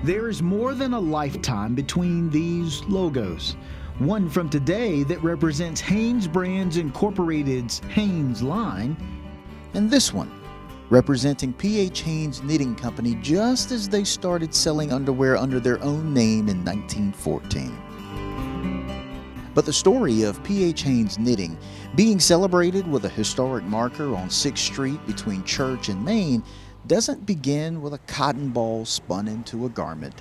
There is more than a lifetime between these logos. One from today that represents Hanes Brands Incorporated's Hanes line, and this one representing P.H. Hanes Knitting Company just as they started selling underwear under their own name in 1914. But the story of P.H. Hanes Knitting being celebrated with a historic marker on 6th Street between Church and Main doesn't begin with a cotton ball spun into a garment.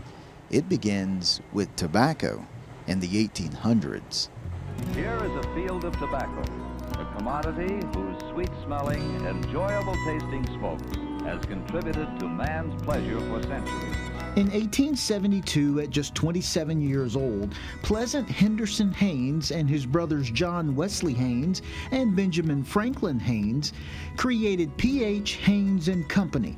It begins with tobacco in the 1800s. Here is a field of tobacco, a commodity whose sweet-smelling, enjoyable-tasting smoke has contributed to man's pleasure for centuries. In 1872, at just 27 years old, Pleasant Henderson Hanes and his brothers John Wesley Hanes and Benjamin Franklin Hanes created P.H. Hanes and Company.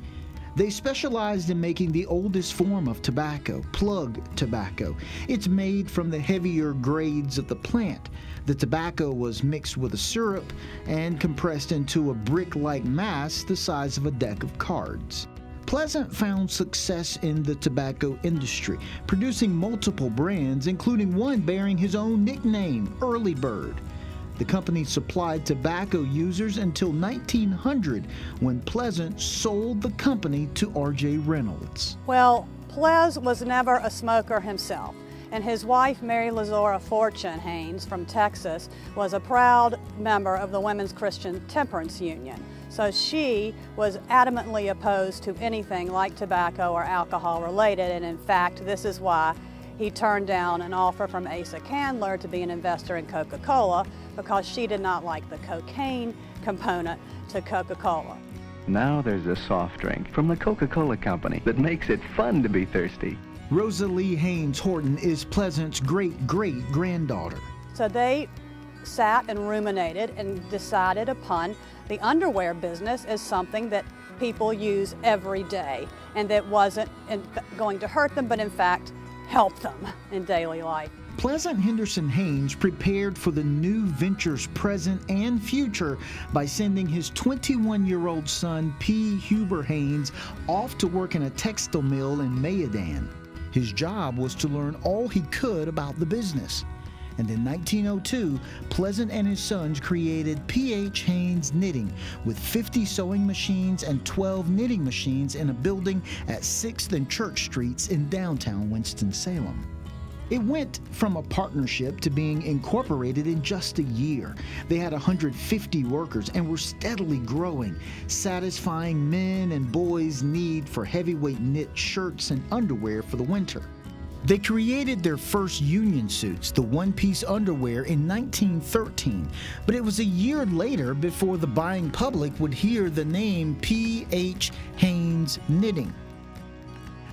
They specialized in making the oldest form of tobacco, plug tobacco. It's made from the heavier grades of the plant. The tobacco was mixed with a syrup and compressed into a brick-like mass the size of a deck of cards. Pleasant found success in the tobacco industry, producing multiple brands, including one bearing his own nickname, Early Bird. The company supplied tobacco users until 1900, when Pleasant sold the company to R.J. Reynolds. Well, Ples was never a smoker himself, and his wife, Mary Lazora Fortune Hanes from Texas, was a proud member of the Women's Christian Temperance Union. So she was adamantly opposed to anything like tobacco or alcohol related, and in fact, this is why he turned down an offer from Asa Candler to be an investor in Coca-Cola, because she did not like the cocaine component to Coca-Cola. Now there's a soft drink from the Coca-Cola Company that makes it fun to be thirsty. Rosalie Hanes Horton is Pleasant's great-great-granddaughter. So they sat and ruminated and decided upon the underwear business as something that people use every day and that wasn't going to hurt them, but in fact help them in daily life. Pleasant Henderson Hanes prepared for the new venture's present and future by sending his 21-year-old son, P. Huber Hanes, off to work in a textile mill in Mayodan. His job was to learn all he could about the business. And in 1902, Pleasant and his sons created P.H. Hanes Knitting with 50 sewing machines and 12 knitting machines in a building at 6th and Church Streets in downtown Winston-Salem. It went from a partnership to being incorporated in just a year. They had 150 workers and were steadily growing, satisfying men and boys' need for heavyweight knit shirts and underwear for the winter. They created their first union suits, the one-piece underwear, in 1913, but it was a year later before the buying public would hear the name P.H. Hanes Knitting.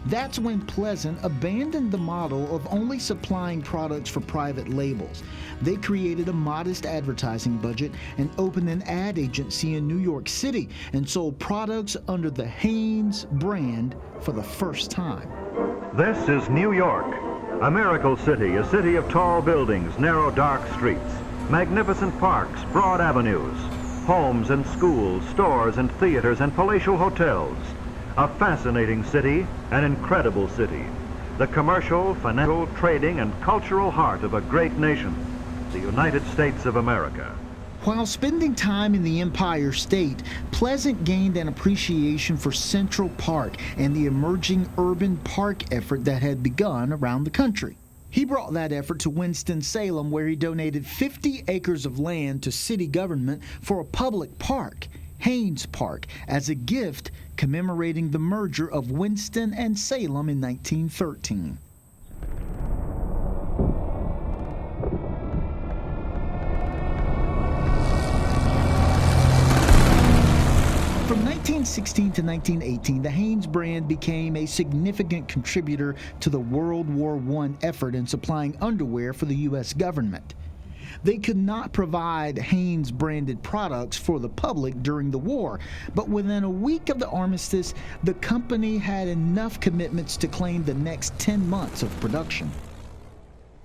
That's when Pleasant abandoned the model of only supplying products for private labels. They created a modest advertising budget and opened an ad agency in New York City and sold products under the Hanes brand for the first time. This is New York, a miracle city, a city of tall buildings, narrow dark streets, magnificent parks, broad avenues, homes and schools, stores and theaters and palatial hotels. A fascinating city, an incredible city, the commercial, financial, trading, and cultural heart of a great nation, the United States of America. While spending time in the Empire State, Pleasant gained an appreciation for Central Park and the emerging urban park effort that had begun around the country. He brought that effort to Winston-Salem, where he donated 50 acres of land to city government for a public park, Hanes Park, as a gift commemorating the merger of Winston and Salem in 1913. From 1916 to 1918, the Hanes brand became a significant contributor to the World War I effort in supplying underwear for the U.S. government. They could not provide Hanes-branded products for the public during the war, but within a week of the armistice, the company had enough commitments to claim the next 10 months of production.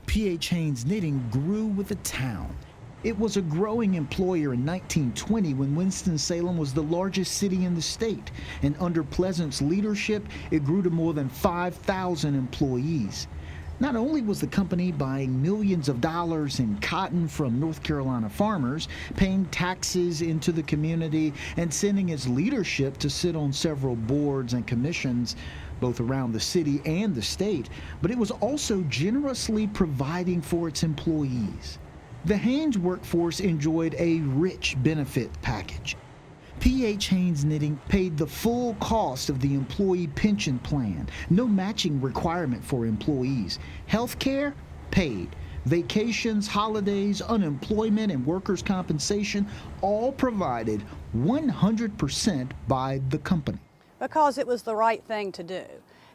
P.H. Hanes Knitting grew with the town. It was a growing employer in 1920 when Winston-Salem was the largest city in the state, and under Pleasant's leadership, it grew to more than 5,000 employees. Not only was the company buying millions of dollars in cotton from North Carolina farmers, paying taxes into the community, and sending its leadership to sit on several boards and commissions, both around the city and the state, but it was also generously providing for its employees. The Haynes workforce enjoyed a rich benefit package. P.H. Haynes Knitting paid the full cost of the employee pension plan, no matching requirement for employees. Health care? Paid. Vacations, holidays, unemployment, and workers' compensation, all provided 100% by the company. Because it was the right thing to do.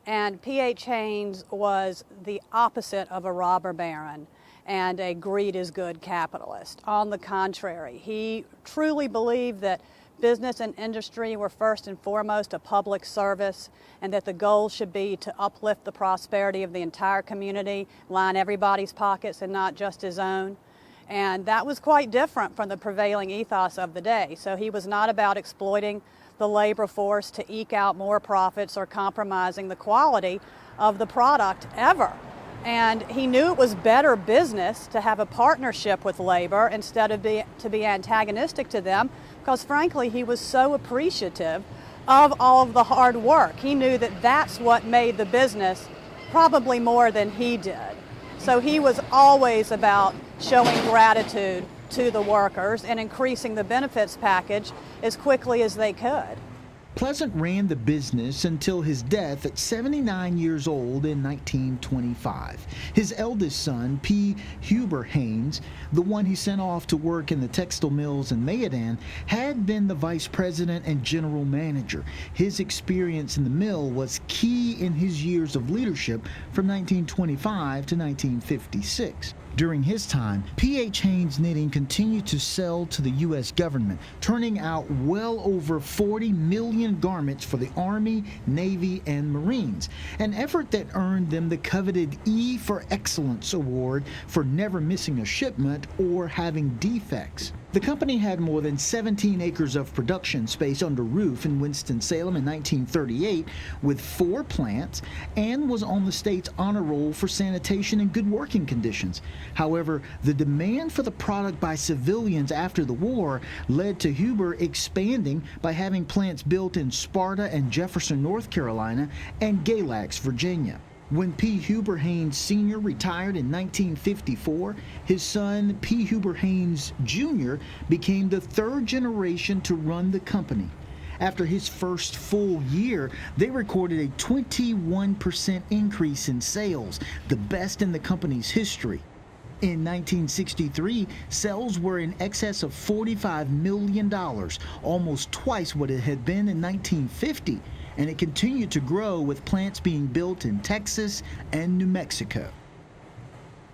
And P.H. Haynes was the opposite of a robber baron and a greed is good capitalist. On the contrary, he truly believed that business and industry were first and foremost a public service, and that the goal should be to uplift the prosperity of the entire community, line everybody's pockets and not just his own. And that was quite different from the prevailing ethos of the day. So he was not about exploiting the labor force to eke out more profits or compromising the quality of the product ever. And he knew it was better business to have a partnership with labor instead of to be antagonistic to them, because frankly he was so appreciative of all of the hard work. He knew that that's what made the business probably more than he did. So he was always about showing gratitude to the workers and increasing the benefits package as quickly as they could. Pleasant ran the business until his death at 79 years old in 1925. His eldest son, P. Huber Haynes, the one he sent off to work in the textile mills in Mayodan, had been the vice president and general manager. His experience in the mill was key in his years of leadership from 1925 to 1956. During his time, P.H. Haynes Knitting continued to sell to the U.S. government, turning out well over 40 million garments for the Army, Navy, and Marines, an effort that earned them the coveted E for Excellence award for never missing a shipment or having defects. The company had more than 17 acres of production space under roof in Winston-Salem in 1938 with 4 plants and was on the state's honor roll for sanitation and good working conditions. However, the demand for the product by civilians after the war led to Huber expanding by having plants built in Sparta and Jefferson, North Carolina, and Galax, Virginia. When P. Huber Haynes Sr. retired in 1954, his son P. Huber Haynes Jr. became the 3rd generation to run the company. After his first full year, they recorded a 21% increase in sales, the best in the company's history. In 1963, sales were in excess of $45 million, almost twice what it had been in 1950. And it continued to grow with plants being built in Texas and New Mexico.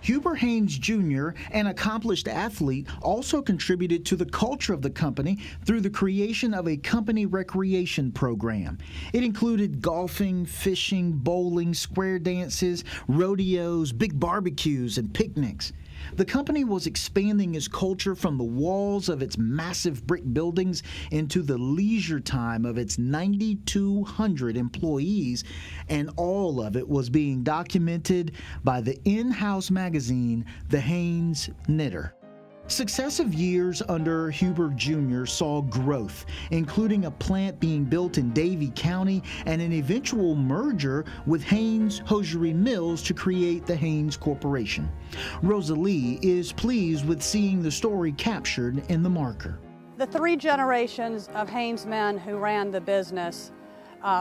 Huber Haynes Jr., an accomplished athlete, also contributed to the culture of the company through the creation of a company recreation program. It included golfing, fishing, bowling, square dances, rodeos, big barbecues, and picnics. The company was expanding its culture from the walls of its massive brick buildings into the leisure time of its 9,200 employees, and all of it was being documented by the in-house magazine, The Haynes Knitter. Successive years under Huber Jr. saw growth, including a plant being built in Davie County and an eventual merger with Haynes Hosiery Mills to create the Haynes Corporation. Rosalie is pleased with seeing the story captured in the marker. The 3 generations of Haynes men who ran the business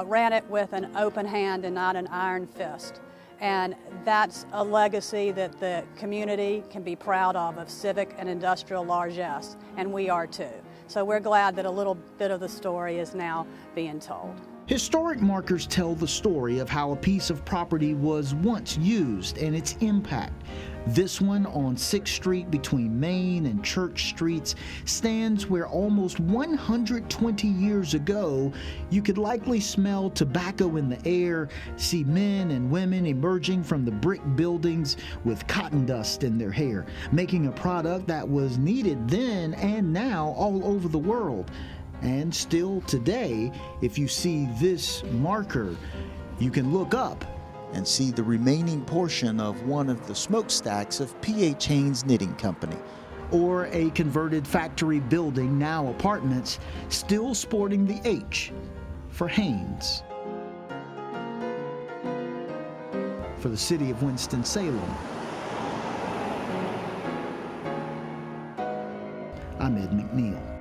ran it with an open hand and not an iron fist. And that's a legacy that the community can be proud of civic and industrial largesse, and we are too. So we're glad that a little bit of the story is now being told. Historic markers tell the story of how a piece of property was once used and its impact. This one on 6th Street between Main and Church Streets stands where almost 120 years ago you could likely smell tobacco in the air, see men and women emerging from the brick buildings with cotton dust in their hair, making a product that was needed then and now all over the world. And still today, if you see this marker, you can look up and see the remaining portion of one of the smokestacks of P.H. Haynes Knitting Company, or a converted factory building, now apartments, still sporting the H for Haynes. For the city of Winston-Salem, I'm Ed McNeil.